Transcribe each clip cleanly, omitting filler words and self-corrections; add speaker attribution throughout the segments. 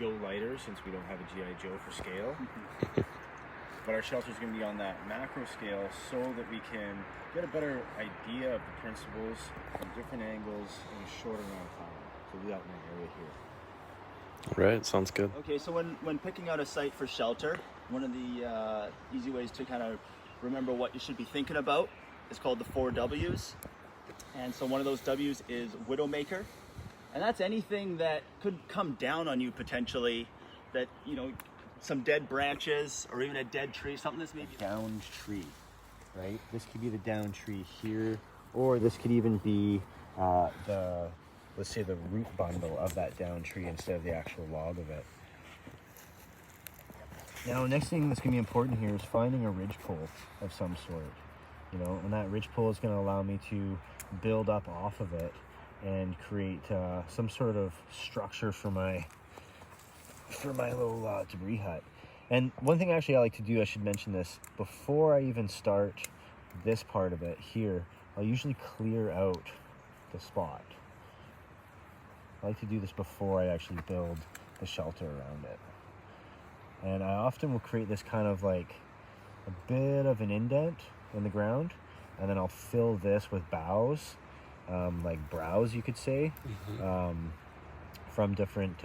Speaker 1: Joe lighter since we don't have a G.I. Joe for scale. But our shelter is going to be on that macro scale so that we can get a better idea of the principles from different angles in a shorter amount of time. So we'll do that in an area here.
Speaker 2: Right, sounds good.
Speaker 3: Okay, so when picking out a site for shelter, one of the easy ways to kind of remember what you should be thinking about is called the 4 W's. And so one of those W's is Widowmaker. And that's anything that could come down on you potentially, that, you know, some dead branches or even a dead tree, something that's maybe
Speaker 1: Downed tree, right? This could be the downed tree here, or this could even be let's say the root bundle of that downed tree instead of the actual log of it. Now, next thing that's going to be important here is finding a ridgepole of some sort, you know, and that ridgepole is going to allow me to build up off of it and create some sort of structure for my little debris hut. And one thing actually I like to do, I should mention this, before I even start this part of it here, I'll usually clear out the spot. I like to do this before I actually build the shelter around it. And I often will create this kind of like a bit of an indent in the ground, and then I'll fill this with boughs, like browse you could say, from different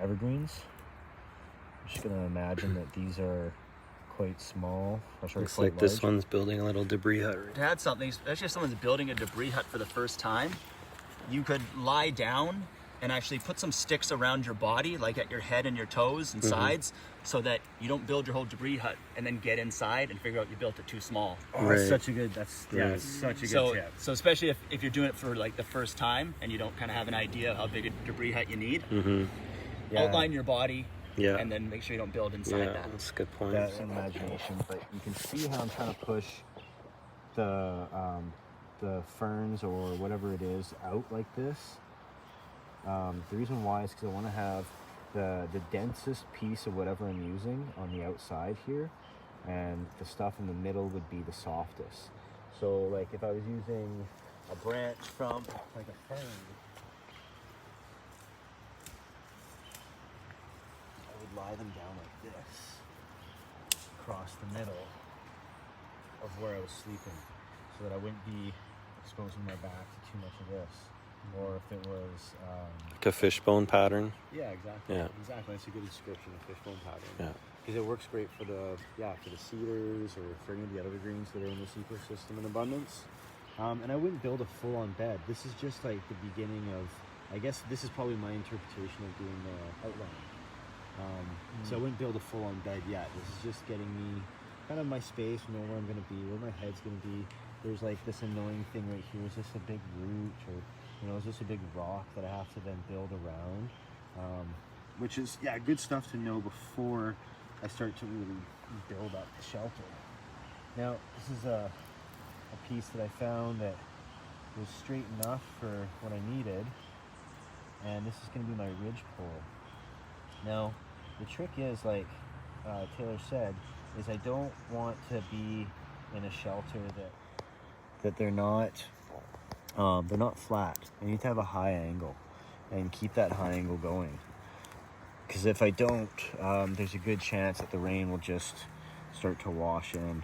Speaker 1: evergreens. I'm just gonna imagine that these are quite small.
Speaker 2: Looks like this one's building a little debris hut.
Speaker 3: to add something, especially if someone's building a debris hut for the first time, you could lie down and actually put some sticks around your body, like at your head and your toes and sides, so that you don't build your whole debris hut and then get inside and figure out you built it too small.
Speaker 1: Oh,
Speaker 2: Right.
Speaker 1: that's such a good, that's such a good tip.
Speaker 3: So especially if you're doing it for like the first time and you don't kind of have an idea of how big a debris hut you need, outline your body, and then make sure you don't build inside that.
Speaker 2: That's a good point.
Speaker 1: That's an imagination, but you can see how I'm trying to push the ferns or whatever it is out like this. The reason why is because I want to have the densest piece of whatever I'm using on the outside here, and the stuff in the middle would be the softest. So like if I was using a branch from like a fern, I would lie them down like this across the middle of where I was sleeping, so that I wouldn't be exposing my back to too much of this. Or if it was
Speaker 2: Like a fishbone pattern.
Speaker 1: yeah, exactly.
Speaker 2: Yeah.
Speaker 1: Exactly. That's a good description of fishbone pattern.
Speaker 2: Yeah.
Speaker 1: Because it works great for the cedars or for any of the other greens that are in this ecosystem in abundance. And I wouldn't build a full-on bed. This is just like the beginning of, I guess this is probably my interpretation of doing the outline. So I wouldn't build a full-on bed yet. This is just getting me kind of my space, know where I'm going to be, where my head's going to be. There's like this annoying thing right here. Is this a big root, or you know, is this a big rock that I have to then build around? Which is, yeah, good stuff to know before I start to really build up the shelter. Now, this is a piece that I found that was straight enough for what I needed, and this is going to be my ridge pole. Now, the trick is, like Taylor said, is I don't want to be in a shelter that they're not flat. I need to have a high angle and keep that high angle going. Because if I don't, there's a good chance that the rain will just start to wash in.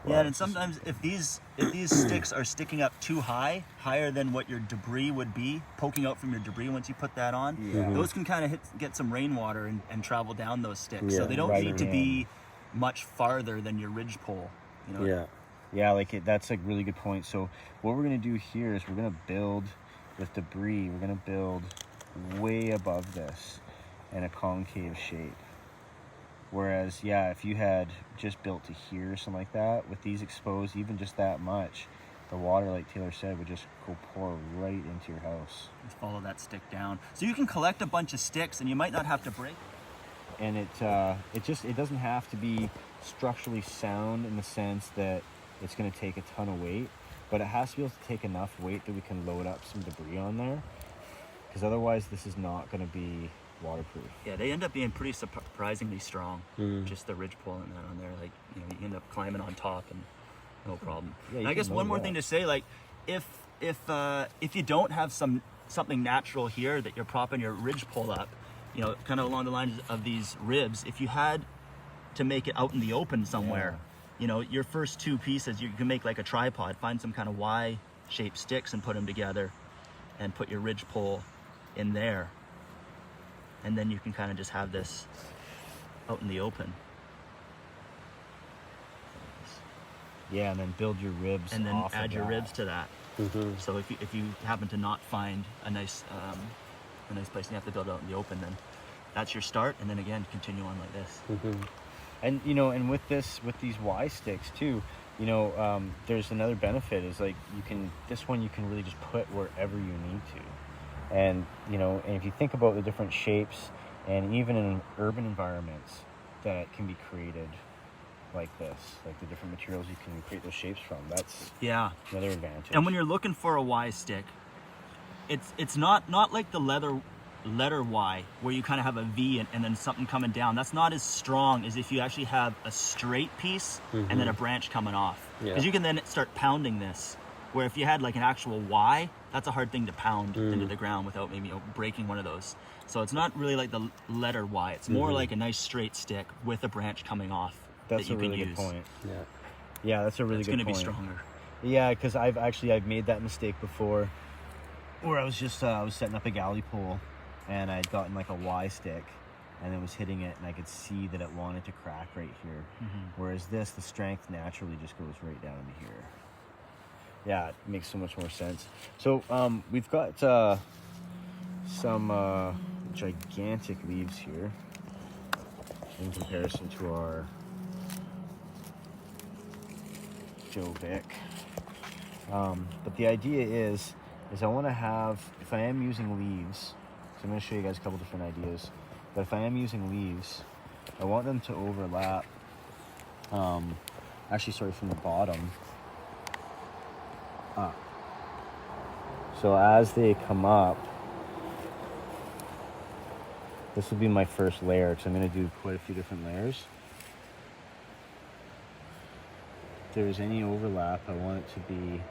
Speaker 3: Yeah, and sometimes if these sticks are sticking up too high, higher than what your debris would be, poking out from your debris once you put that on, those can kind of get some rainwater and travel down those sticks. So they don't need to be much farther than your ridge pole. You know?
Speaker 1: Yeah, like that's a really good point. So what we're gonna do here is we're gonna build with debris. We're gonna build way above this in a concave shape. Whereas, yeah, if you had just built to here or something like that, with these exposed even just that much, the water, like Taylor said, would just go pour right into your house.
Speaker 3: Just follow that stick down. So you can collect a bunch of sticks and you might not have to break.
Speaker 1: And it doesn't have to be structurally sound in the sense that it's going to take a ton of weight, but it has to be able to take enough weight that we can load up some debris on there, because otherwise this is not going to be waterproof.
Speaker 3: Yeah, they end up being pretty surprisingly strong. Just the ridge pole and that on there, like, you know, you end up climbing on top and no problem.
Speaker 1: Yeah,
Speaker 3: and I guess one more thing to say, like, if if you don't have something natural here that you're propping your ridge pole up, you know, kind of along the lines of these ribs, if you had to make it out in the open somewhere, you know, your first two pieces, you can make like a tripod, find some kind of Y-shaped sticks and put them together and put your ridge pole in there. And then you can kind of just have this out in the open.
Speaker 1: Yeah, and then build your ribs
Speaker 3: And then
Speaker 1: off
Speaker 3: add
Speaker 1: of
Speaker 3: your
Speaker 1: that.
Speaker 3: ribs to that. So if you happen to not find a nice place and you have to build it out in the open, then that's your start. And then again, continue on like this.
Speaker 1: And you know, and with these Y sticks too, you know, there's another benefit is like this one you can really just put wherever you need to. And you know, and if you think about the different shapes, and even in urban environments that can be created like this, like the different materials you can create those shapes from, that's another advantage.
Speaker 3: And when you're looking for a Y stick, it's not like the letter Y where you kind of have a V and then something coming down. That's not as strong as if you actually have a straight piece and then a branch coming off, because you can then start pounding this, where if you had like an actual Y, that's a hard thing to pound into the ground without maybe, you know, breaking one of those. So it's not really like the letter Y. It's more like a nice straight stick with a branch coming off.
Speaker 1: That's
Speaker 3: that you
Speaker 1: a really
Speaker 3: can
Speaker 1: good
Speaker 3: use.
Speaker 1: point. Yeah, that's a really good point.
Speaker 3: It's going to be stronger.
Speaker 1: Yeah, because I've made that mistake before, where I was setting up a galley pole, and I'd gotten like a Y stick, and it was hitting it, and I could see that it wanted to crack right here. Whereas the strength naturally just goes right down to here. Yeah, it makes so much more sense. So we've got some gigantic leaves here in comparison to our Joe Vic. But the idea is I want to have, if I am using leaves, so I'm going to show you guys a couple different ideas, but if I am using leaves, I want them to overlap, from the bottom up. So as they come up, this will be my first layer, because I'm going to do quite a few different layers. If there's any overlap, I want it to be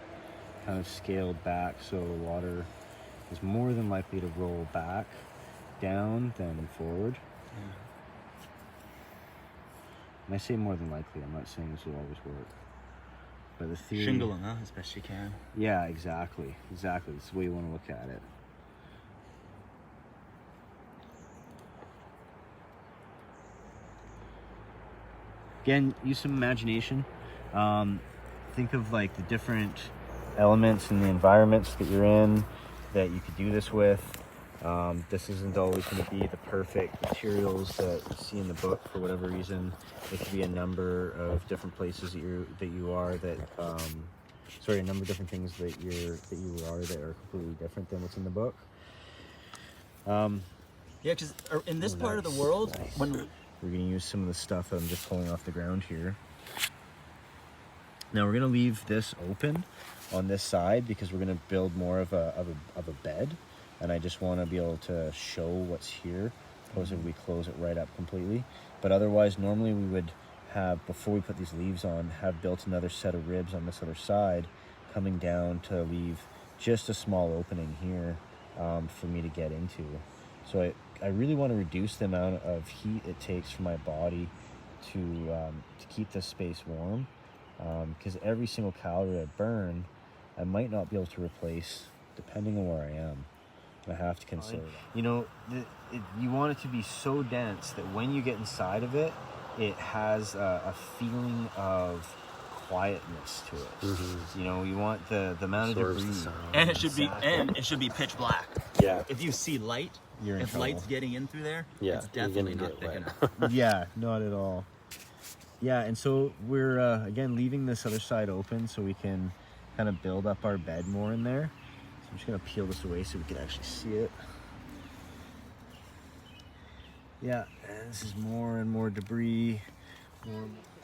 Speaker 1: kind of scaled back so the water is more than likely to roll back down than forward. And I say more than likely, I'm not saying this will always work. But the theory...
Speaker 3: Shingle them, huh? As best you can.
Speaker 1: Yeah, exactly. That's the way you want to look at it. Again, use some imagination. Think of like the different elements and the environments that you're in that you could do this with. This isn't always going to be the perfect materials that you see in the book for whatever reason. It could be a number of different places a number of different things that you are that are completely different than what's in the book.
Speaker 3: Yeah, because in this part of the world, when
Speaker 1: we're going to use some of the stuff that I'm just pulling off the ground here. Now we're going to leave this open on this side because we're going to build more of a bed, and I just want to be able to show what's here opposed to we close it right up completely. But otherwise, normally we would have, before we put these leaves on, have built another set of ribs on this other side coming down to leave just a small opening here for me to get into. So I really want to reduce the amount of heat it takes for my body to keep this space warm, because every single calorie I burn, I might not be able to replace depending on where I am. I have to consider that. You know, you want it to be so dense that when you get inside of it, it has a feeling of quietness to it. You know, you want the amount of debris,
Speaker 3: and it should be pitch black.
Speaker 1: Yeah.
Speaker 3: If you see light,
Speaker 1: You're in
Speaker 3: if
Speaker 1: trouble.
Speaker 3: light's getting in through there,
Speaker 2: Yeah,
Speaker 3: it's definitely not thick enough.
Speaker 1: Yeah, not at all. Yeah, and so we're again leaving this other side open so we can kind of build up our bed more in there. So I'm just gonna peel this away so we can actually see it. Yeah, and this is more and more debris.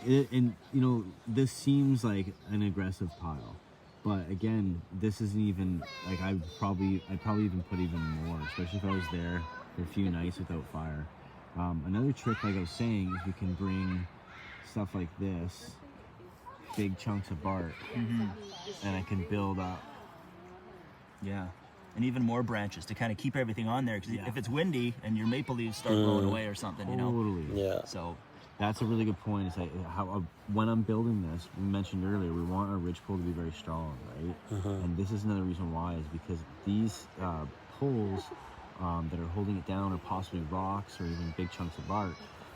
Speaker 1: And you know, this seems like an aggressive pile, but again, this isn't even like I'd probably even put even more, especially if I was there for a few nights without fire. Another trick, like I was saying, is we can bring stuff like this, big chunks of bark, and I can build up
Speaker 3: Yeah. And even more branches to kind of keep everything on there, because
Speaker 1: Yeah.
Speaker 3: if it's windy and your maple leaves start blowing away or something, you know.
Speaker 1: Totally.
Speaker 2: Yeah.
Speaker 3: So
Speaker 1: That's a really good point. Is like how when I'm building this, we mentioned earlier, we want our ridgepole to be very strong, right? And this is another reason why, is because these poles that are holding it down, or possibly rocks or even big chunks of bark,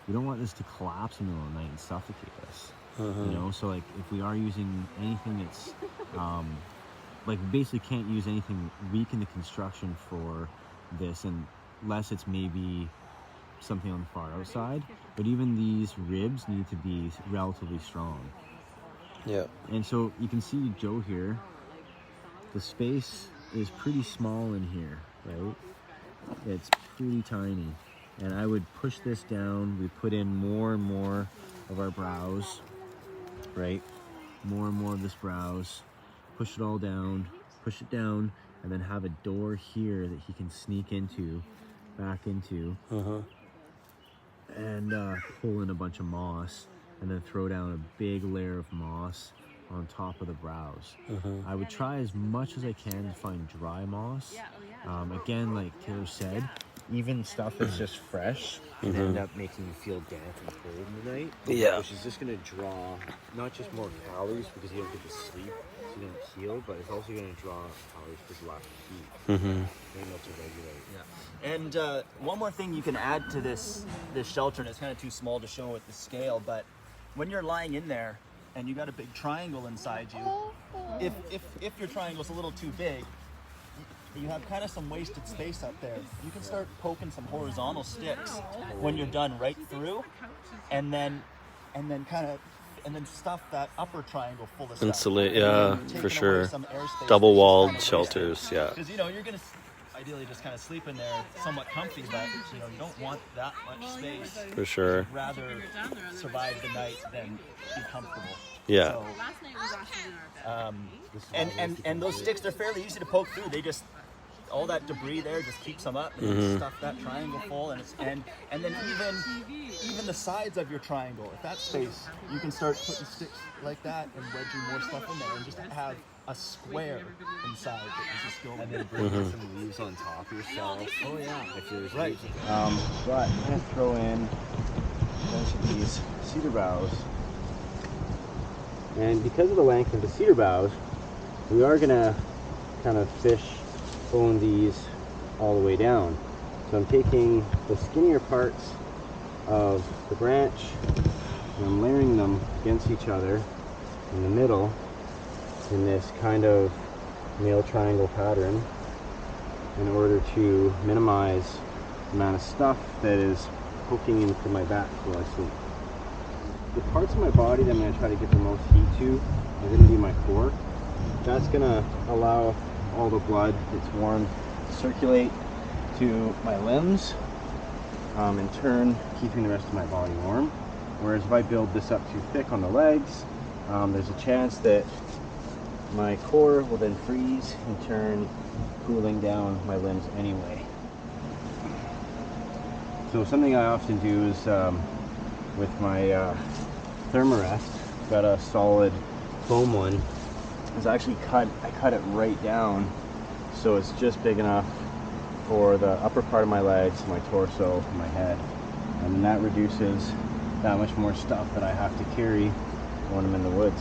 Speaker 1: we don't want this to collapse in the middle of the night and suffocate us. You know, so like if we are using anything that's like, we basically can't use anything weak in the construction for this, unless it's maybe something on the far outside. But even these ribs need to be relatively strong.
Speaker 2: Yeah.
Speaker 1: And so you can see Joe here, the space is pretty small in here, right? It's pretty tiny. And I would push this down. We put in more and more of our browse, right? More and more of this browse. Push it all down, push it down, and then have a door here that he can sneak into, back into, and pull in a bunch of moss, and then throw down a big layer of moss on top of the browse. I would try as much as I can to find dry moss. Again, like Taylor said, even stuff that's just fresh can end up making you feel damp and cold in the night.
Speaker 2: Yeah.
Speaker 1: Which is just going to draw not just more calories because you don't get to sleep, so you don't heal, but it's also going to draw calories because you lack of heat. And that's a regulate.
Speaker 3: Yeah. And one more thing you can add to this shelter, and it's kind of too small to show at the scale, but when you're lying in there and you got a big triangle inside you, if your triangle's a little too big, you have kind of some wasted space up there. You can start poking some horizontal sticks when you're done right through, and then stuff that upper triangle full of stuff.
Speaker 2: Insulate,
Speaker 3: And then
Speaker 2: yeah,
Speaker 3: you're
Speaker 2: for
Speaker 3: taking
Speaker 2: sure.
Speaker 3: away some airspace
Speaker 2: Double walled
Speaker 3: that's just kind of
Speaker 2: shelters, yeah.
Speaker 3: Because you're gonna ideally just kind of sleep in there, somewhat comfy, but you don't want that much space.
Speaker 2: For sure.
Speaker 3: You'd rather survive the night than be comfortable.
Speaker 2: Yeah.
Speaker 3: So, and those sticks, they're fairly easy to poke through. They just, all that debris there just keeps them up, and then stuff that triangle full, and then even the sides of your triangle, if that's space, you can start putting sticks like that and wedging more stuff in there, and just have a square inside that you just go
Speaker 1: And then bring in some leaves on top of yourself.
Speaker 3: Oh yeah,
Speaker 1: If there's
Speaker 3: right.
Speaker 1: leaves. But I'm going to throw in a bunch of these cedar boughs. And because of the length of the cedar boughs, we are going to kind of bone these all the way down. So I'm taking the skinnier parts of the branch and I'm layering them against each other in the middle in this kind of nail triangle pattern in order to minimize the amount of stuff that is poking into my back while I sleep. The parts of my body that I'm going to try to get the most heat to are going to be my core. That's going to allow all the blood that's warm to circulate to my limbs, in turn keeping the rest of my body warm. Whereas if I build this up too thick on the legs, there's a chance that my core will then freeze, in turn cooling down my limbs anyway. So something I often do is with my thermarest, got a solid foam one, is actually I cut it right down so it's just big enough for the upper part of my legs, my torso, my head, and that reduces that much more stuff that I have to carry when I'm in the woods.